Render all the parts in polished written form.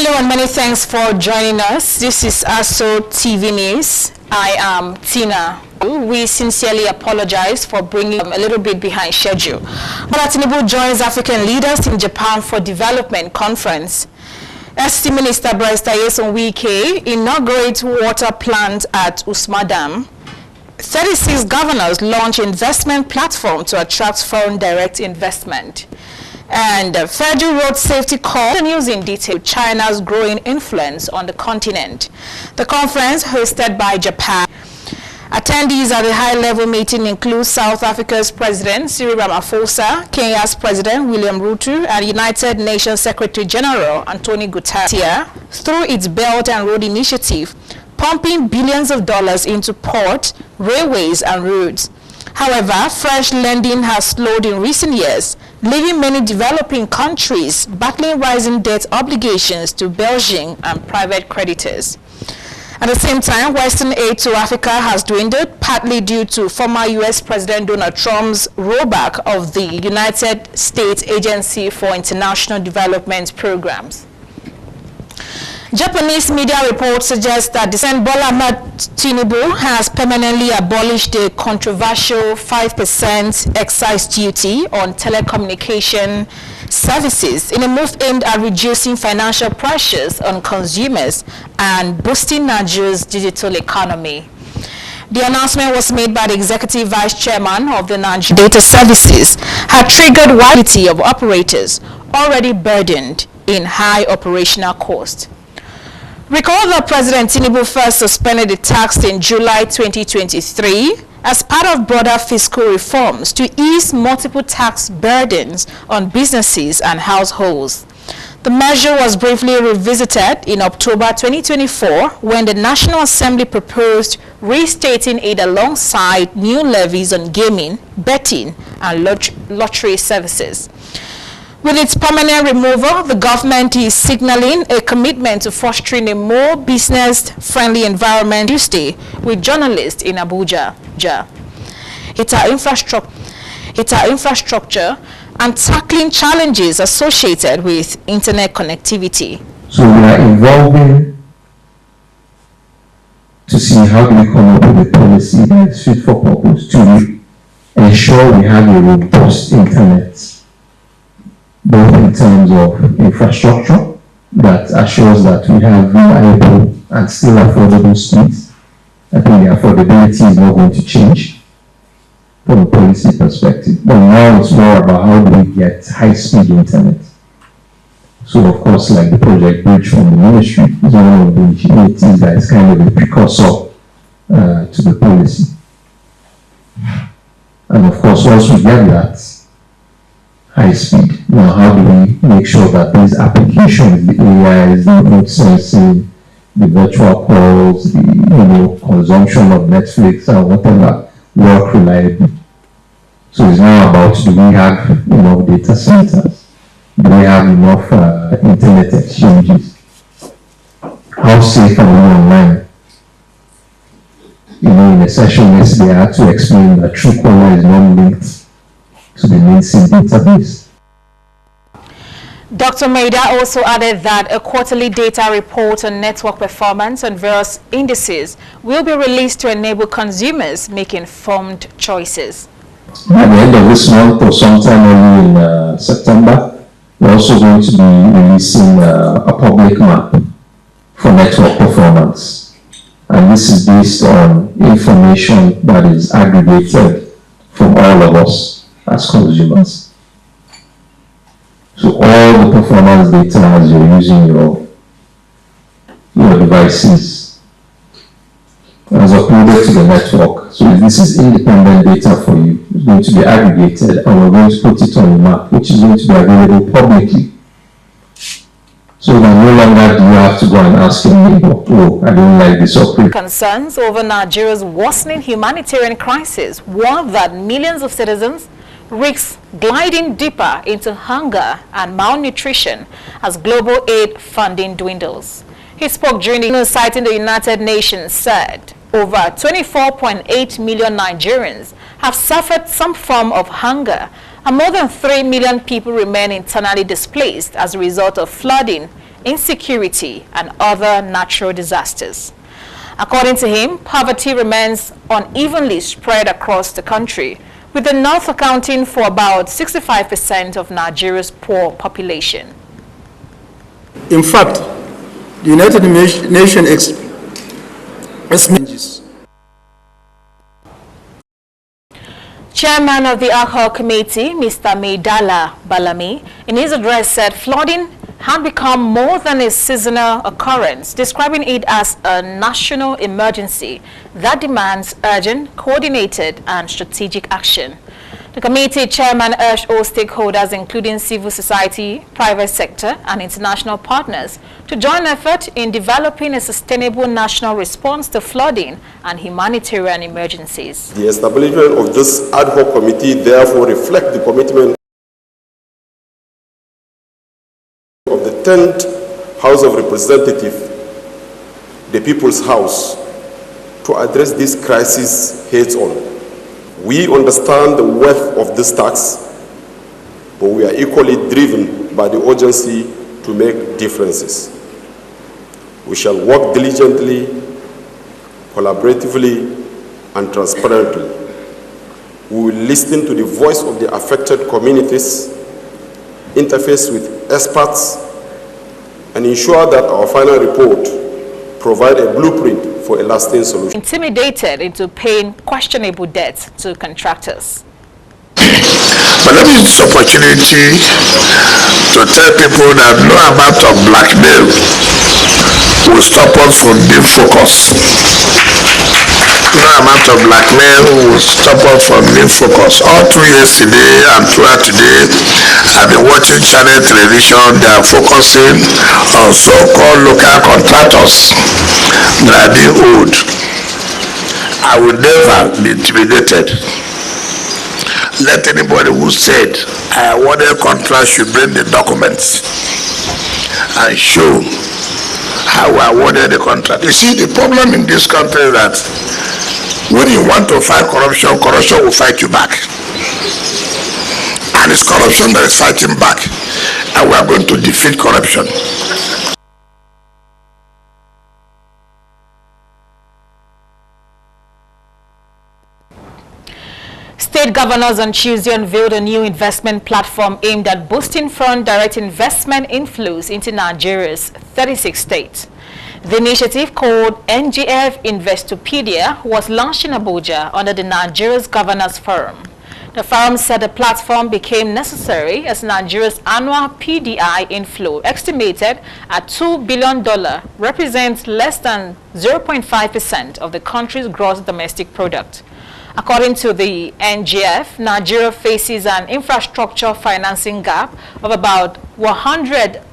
Hello and many thanks for joining us. This is Aso TV News. I am Tina. We sincerely apologize for bringing a little bit behind schedule. Bola Tinubu joins African leaders in Japan for Development Conference. ST Minister Barrister Nyesom Wike inaugurates water plant at Usma Dam. 36 governors launch investment platform to attract foreign direct investment. And Federal Road Safety Corps continues in detail China's growing influence on the continent. The conference, hosted by Japan. Attendees at the high-level meeting include South Africa's President Cyril Ramaphosa, Kenya's President William Ruto, and United Nations Secretary General Antonio Guterres. Through its Belt and Road Initiative, pumping billions of dollars into port, railways, and roads. However, fresh lending has slowed in recent years, leaving many developing countries battling rising debt obligations to Belgian and private creditors. At the same time, Western aid to Africa has dwindled, partly due to former U.S. President Donald Trump's rollback of the United States Agency for International Development Programs. Japanese media reports suggest that President Bola Tinubu has permanently abolished the controversial 5% excise duty on telecommunication services in a move aimed at reducing financial pressures on consumers and boosting Nigeria's digital economy. The announcement was made by the Executive Vice Chairman of the Nigeria Data Services, had triggered widely of operators already burdened in high operational costs. Recall that President Tinubu first suspended the tax in July 2023 as part of broader fiscal reforms to ease multiple tax burdens on businesses and households. The measure was briefly revisited in October 2024 when the National Assembly proposed restating it alongside new levies on gaming, betting, and lottery services. With its permanent removal, the government is signaling a commitment to fostering a more business-friendly environment Tuesday with journalists in Abuja. It's our infrastructure and tackling challenges associated with internet connectivity. So we are evolving to see how do we come up with a policy that is fit for purpose to ensure we have a robust internet, both in terms of infrastructure that assures that we have reliable and still affordable speeds. I think the affordability is not going to change from a policy perspective. But now it's more about how do we get high-speed internet. So of course, like the project Bridge from the Ministry is one of the initiatives that is kind of a precursor to the policy. And of course, once we get that high speed, now how do we make sure that these applications, the AIs, the remote sensing, the virtual calls, the consumption of Netflix and whatever work reliably? So it's now about, do we have enough data centers? Do we have enough internet exchanges? How safe are we online? In a session yesterday, I had to explain that Truecaller is not linked to the NINSIN database. Dr. Maida also added that a quarterly data report on network performance and various indices will be released to enable consumers make informed choices. By the end of this month or sometime early in September, we're also going to be releasing a public map for network performance. And this is based on information that is aggregated from all of us as consumers. So all the performance data as you're using your devices is uploaded to the network. So this is independent data for you. It's going to be aggregated and we're going to put it on the map, which is going to be available publicly. So that no longer do you have to go and ask your neighbor, oh, I don't like this operator. Concerns over Nigeria's worsening humanitarian crisis warn that millions of citizens risk gliding deeper into hunger and malnutrition as global aid funding dwindles. He spoke during the citing the United Nations said over 24.8 million Nigerians have suffered some form of hunger and more than 3 million people remain internally displaced as a result of flooding, insecurity, and other natural disasters. According to him, poverty remains unevenly spread across the country, with the north accounting for about 65% of Nigeria's poor population. In fact, the United Nations estimates. Chairman of the ad hoc committee, Mr. Maidala Balami, in his address said flooding had become more than a seasonal occurrence, describing it as a national emergency that demands urgent, coordinated, and strategic action. The committee chairman urged all stakeholders, including civil society, private sector, and international partners, to join effort in developing a sustainable national response to flooding and humanitarian emergencies. The establishment of this ad hoc committee therefore reflects the commitment of the 10th House of Representatives, the People's House, to address this crisis heads-on. We understand the worth of this task, but we are equally driven by the urgency to make differences. We shall work diligently, collaboratively, and transparently. We will listen to the voice of the affected communities, interface with experts, and ensure that our final report provides a blueprint for a lasting solution. Intimidated into paying questionable debts to contractors. But let me use this opportunity to tell people that no amount of blackmail will stop us from being focused. No amount of blackmail will stop us from being focused. All through yesterday and throughout today, I've been watching channel television. They are focusing on so-called local contractors that are being owed. I will never be intimidated. Let anybody who said I awarded a contract should bring the documents and show how I awarded the contract. You see, the problem in this country is that when you want to fight corruption, corruption will fight you back. And it's corruption that is fighting back. And we are going to defeat corruption. State governors on Tuesday unveiled a new investment platform aimed at boosting foreign direct investment inflows into Nigeria's 36 states. The initiative, called NGF Investopedia, was launched in Abuja under the Nigeria's Governors Forum. The forum said the platform became necessary as Nigeria's annual PDI inflow, estimated at $2 billion, represents less than 0.5% of the country's gross domestic product. According to the NGF, Nigeria faces an infrastructure financing gap of about $100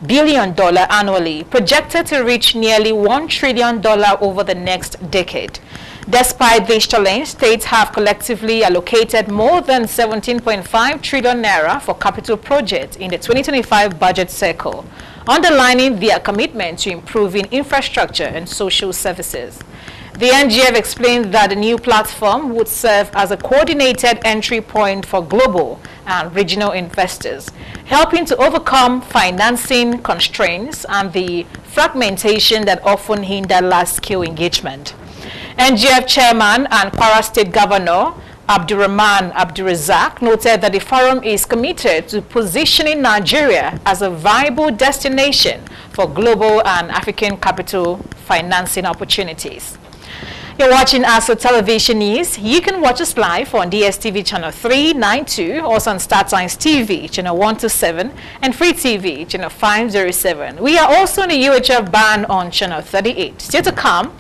billion annually, projected to reach nearly $1 trillion over the next decade. Despite this challenge, states have collectively allocated more than 17.5 trillion naira for capital projects in the 2025 budget cycle, underlining their commitment to improving infrastructure and social services. The NGF explained that the new platform would serve as a coordinated entry point for global and regional investors, helping to overcome financing constraints and the fragmentation that often hinder large-scale engagement. NGF Chairman and Kwara State Governor Abdurrahman Abdurazak noted that the forum is committed to positioning Nigeria as a viable destination for global and African capital financing opportunities. You're watching Aso Television News. You can watch us live on DSTV channel 392, also on StarTimes TV channel 127 and Free TV channel 507. We are also on the UHF band on channel 38. Still to come,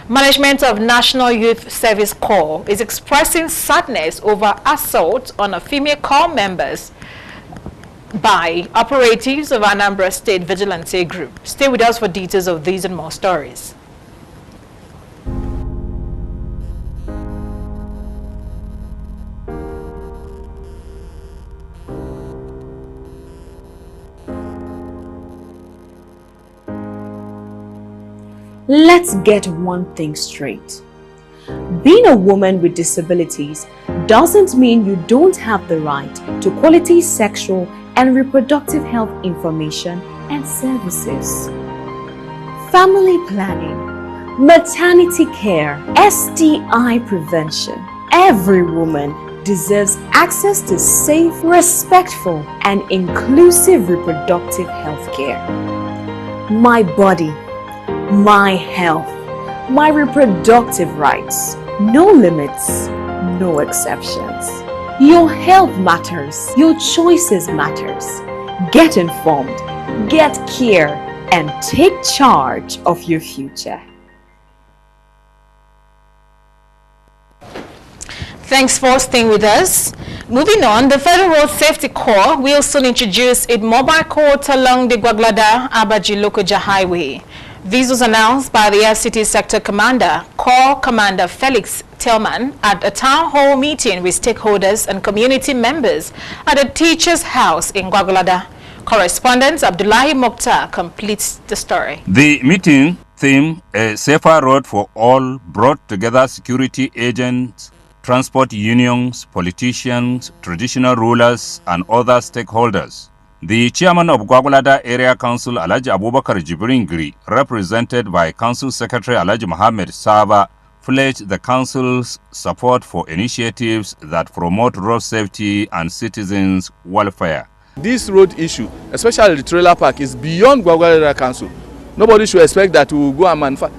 management of National Youth Service Corps is expressing sadness over assault on a female corps members by operatives of Anambra State Vigilante Group. Stay with us for details of these and more stories. Let's get one thing straight. Being a woman with disabilities doesn't mean you don't have the right to quality sexual and reproductive health information and services. Family planning, maternity care, STI prevention. Every woman deserves access to safe, respectful, and inclusive reproductive health care. My body, my health, my reproductive rights. No limits, no exceptions. Your health matters. Your choices matters. Get informed, get care, and take charge of your future. Thanks for staying with us. Moving on, the Federal Road Safety Corps will soon introduce its mobile court along the Gwaglada-Abaji-Lokoja Highway. This was announced by the FCT Sector Commander, Corps Commander Felix Tillman, at a town hall meeting with stakeholders and community members at a teacher's house in Gwaglada. Correspondent Abdullahi Mokhtar completes the story. The meeting theme, A Safer Road for All, brought together security agents, transport unions, politicians, traditional rulers, and other stakeholders. The chairman of Gwaglada Area Council, Alhaji Abubakar Jibringri, represented by Council Secretary Alhaji Mohammed Saba, pledged the council's support for initiatives that promote road safety and citizens' welfare. This road issue, especially the trailer park, is beyond Gwaglada Area Council. Nobody should expect that we will go and manufacture.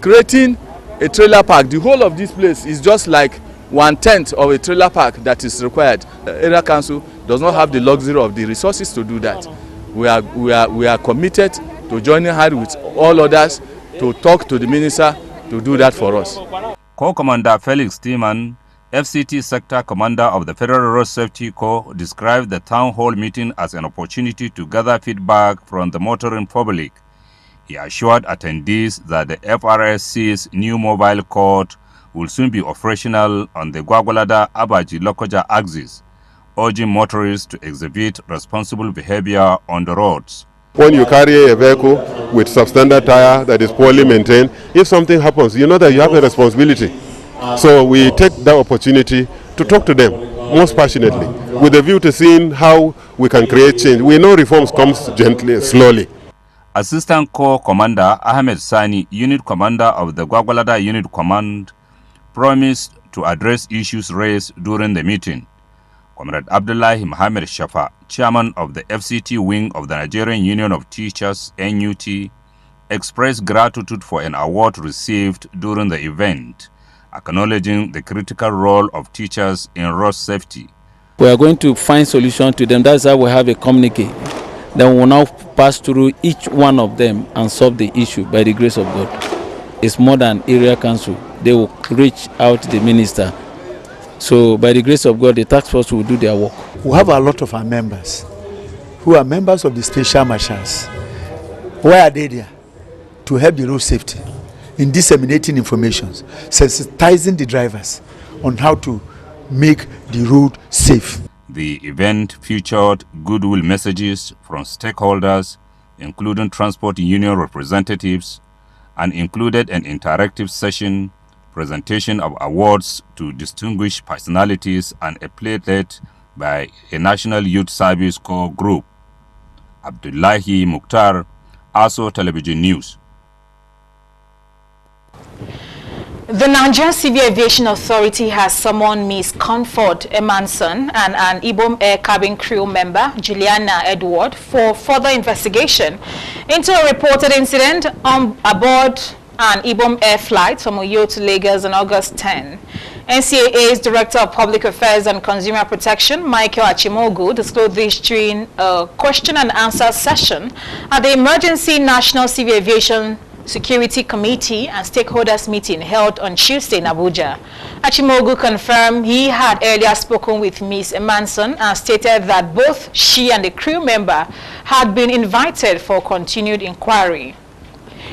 Creating a trailer park, the whole of this place is just like 1/10 of a trailer park that is required. The Area Council does not have the luxury of the resources to do that. We are committed to joining hands with all others to talk to the minister to do that for us. Corps Commander Felix Tillman, FCT Sector Commander of the Federal Road Safety Corps, described the town hall meeting as an opportunity to gather feedback from the motoring public. He assured attendees that the FRSC's new mobile court will soon be operational on the Gwaglada-Abaji-Lokoja axis, urging motorists to exhibit responsible behavior on the roads. When you carry a vehicle with substandard tire that is poorly maintained, if something happens, you know that you have a responsibility. So we take that opportunity to talk to them most passionately, with a view to seeing how we can create change. We know reforms comes gently, slowly. Assistant Corps Commander Ahmed Sani, Unit Commander of the Gwaglada Unit Command, promised to address issues raised during the meeting. Comrade Abdullahi Mohammed Shafa, Chairman of the FCT wing of the Nigerian Union of Teachers, NUT, expressed gratitude for an award received during the event, acknowledging the critical role of teachers in road safety. We are going to find solutions to them. That's why we have a communique. Then we will now pass through each one of them and solve the issue by the grace of God. It's more than area council. They will reach out to the minister. So by the grace of God, the task force will do their work. We have a lot of our members who are members of the special marshals. Why are they there? To help the road safety in disseminating information, sensitizing the drivers on how to make the road safe. The event featured goodwill messages from stakeholders, including transport union representatives, and included an interactive session, presentation of awards to distinguished personalities, and a playlet by a National Youth Service Corps group. Abdullahi Mokhtar, Aso Television News. The Nigerian Civil Aviation Authority has summoned Ms. Comfort Emanson and an Ibom Air cabin crew member, Juliana Edward, for further investigation into a reported incident aboard an Ibom Air flight from Uyo to Lagos on August 10. NCAA's Director of Public Affairs and Consumer Protection, Michael Achimogu, disclosed this during a question and answer session at the Emergency National Civil Aviation Security Committee and stakeholders meeting held on Tuesday in Abuja. Achimogu confirmed he had earlier spoken with Ms. Emanson and stated that both she and the crew member had been invited for continued inquiry.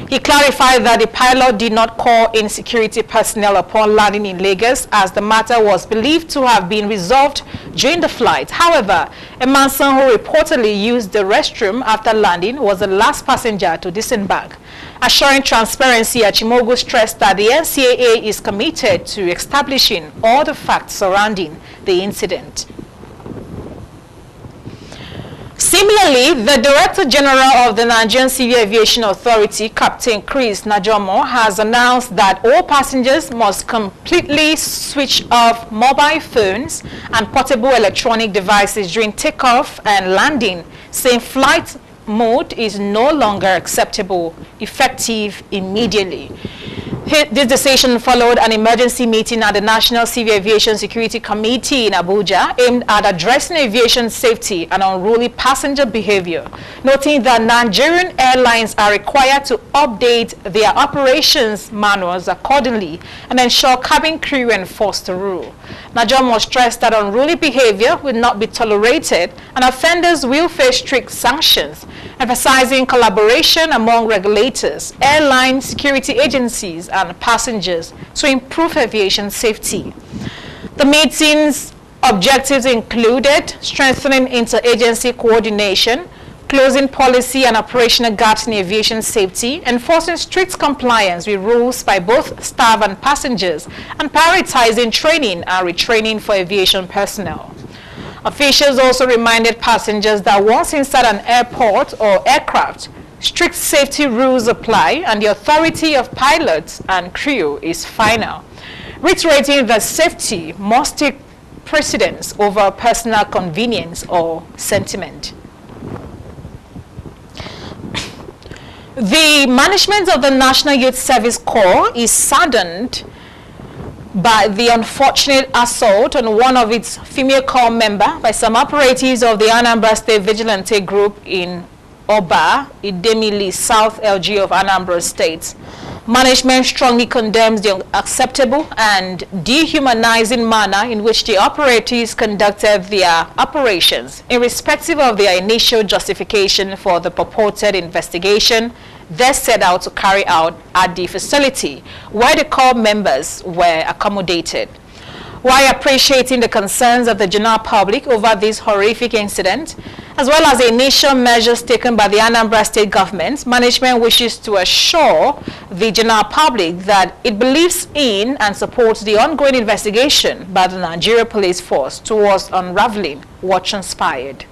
He clarified that the pilot did not call in security personnel upon landing in Lagos, as the matter was believed to have been resolved during the flight. However, Emanson, who reportedly used the restroom after landing, was the last passenger to disembark. Assuring transparency, Achimogu stressed that the NCAA is committed to establishing all the facts surrounding the incident. Similarly, the Director General of the Nigerian Civil Aviation Authority, Captain Chris Najomo, has announced that all passengers must completely switch off mobile phones and portable electronic devices during takeoff and landing, saying flight mode is no longer acceptable, effective immediately. This decision followed an emergency meeting at the National Civil Aviation Security Committee in Abuja aimed at addressing aviation safety and unruly passenger behavior, noting that Nigerian airlines are required to update their operations manuals accordingly and ensure cabin crew enforce the rule. Najomo stressed that unruly behavior will not be tolerated and offenders will face strict sanctions, emphasizing collaboration among regulators, airline security agencies, and passengers to improve aviation safety. The meeting's objectives included strengthening interagency coordination, closing policy and operational gaps in aviation safety, enforcing strict compliance with rules by both staff and passengers, and prioritizing training and retraining for aviation personnel. Officials also reminded passengers that once inside an airport or aircraft, strict safety rules apply and the authority of pilots and crew is final, reiterating that safety must take precedence over personal convenience or sentiment. The management of the National Youth Service Corps is saddened by the unfortunate assault on one of its female corps member by some operatives of the Anambra State Vigilante Group in Oba, Idemili, South LG of Anambra State. Management strongly condemns the unacceptable and dehumanizing manner in which the operatives conducted their operations, irrespective of their initial justification for the purported investigation they set out to carry out at the facility where the corps members were accommodated. While appreciating the concerns of the general public over this horrific incident, as well as the initial measures taken by the Anambra State government, management wishes to assure the general public that it believes in and supports the ongoing investigation by the Nigeria Police Force towards unraveling what transpired.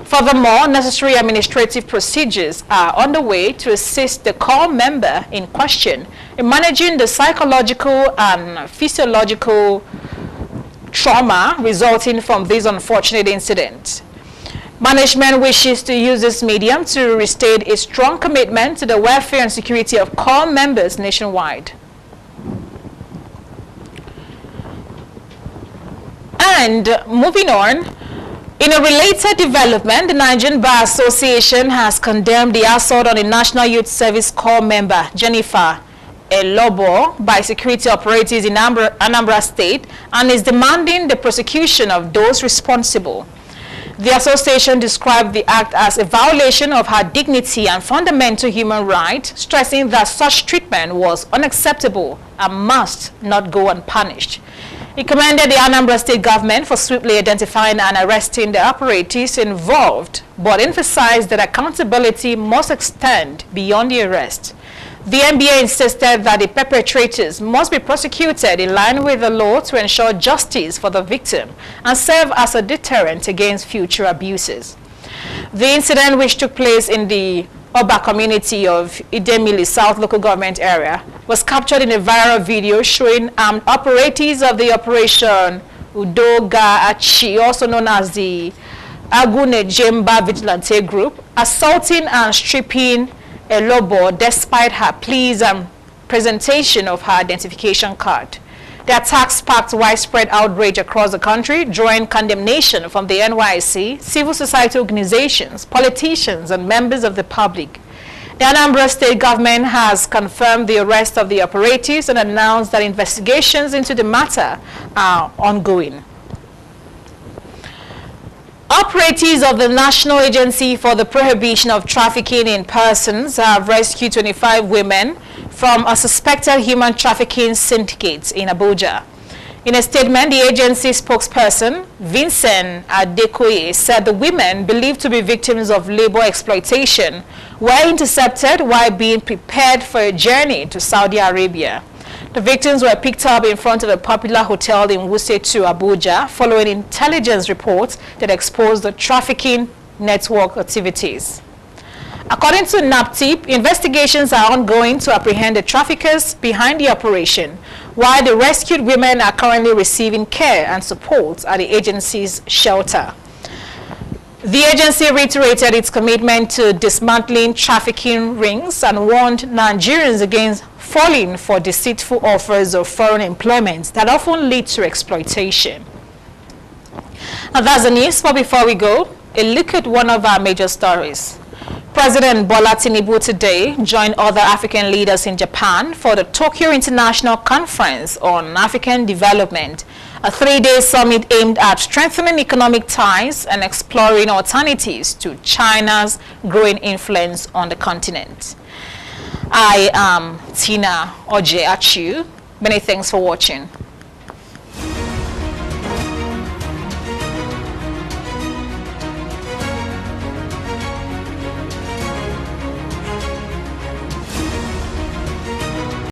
Furthermore, necessary administrative procedures are underway to assist the corps member in question in managing the psychological and physiological trauma resulting from this unfortunate incident. Management wishes to use this medium to restate a strong commitment to the welfare and security of corps members nationwide. And moving on, in a related development, the Nigerian Bar Association has condemned the assault on the National Youth Service Corps member, Jennifer Elobo, by security operatives in Anambra State and is demanding the prosecution of those responsible. The association described the act as a violation of her dignity and fundamental human rights, stressing that such treatment was unacceptable and must not go unpunished. It commended the Anambra State government for swiftly identifying and arresting the operatives involved, but emphasized that accountability must extend beyond the arrest. The NBA insisted that the perpetrators must be prosecuted in line with the law to ensure justice for the victim and serve as a deterrent against future abuses. The incident, which took place in the Oba community of Idemili South local government area, was captured in a viral video showing armed operatives of the Operation Udoga Achi, also known as the Agune Jemba Vigilante Group, assaulting and stripping Elobo despite her pleas and presentation of her identification card. The attack sparked widespread outrage across the country, drawing condemnation from the NYC, civil society organizations, politicians, and members of the public. The Anambra State government has confirmed the arrest of the operatives and announced that investigations into the matter are ongoing. Operatives of the National Agency for the Prohibition of Trafficking in Persons have rescued 25 women from a suspected human trafficking syndicate in Abuja. In a statement, the agency spokesperson, Vincent Adekoye, said the women, believed to be victims of labor exploitation, were intercepted while being prepared for a journey to Saudi Arabia. The victims were picked up in front of a popular hotel in Wuse 2, Abuja, following intelligence reports that exposed the trafficking network activities. According to NAPTIP, investigations are ongoing to apprehend the traffickers behind the operation, while the rescued women are currently receiving care and support at the agency's shelter. The agency reiterated its commitment to dismantling trafficking rings and warned Nigerians against falling for deceitful offers of foreign employment that often lead to exploitation. And that's the news. But before we go, a look at one of our major stories. President Bola Tinubu today joined other African leaders in Japan for the Tokyo International Conference on African Development, a 3-day summit aimed at strengthening economic ties and exploring alternatives to China's growing influence on the continent. I am Tina Ojeachu. Many thanks for watching.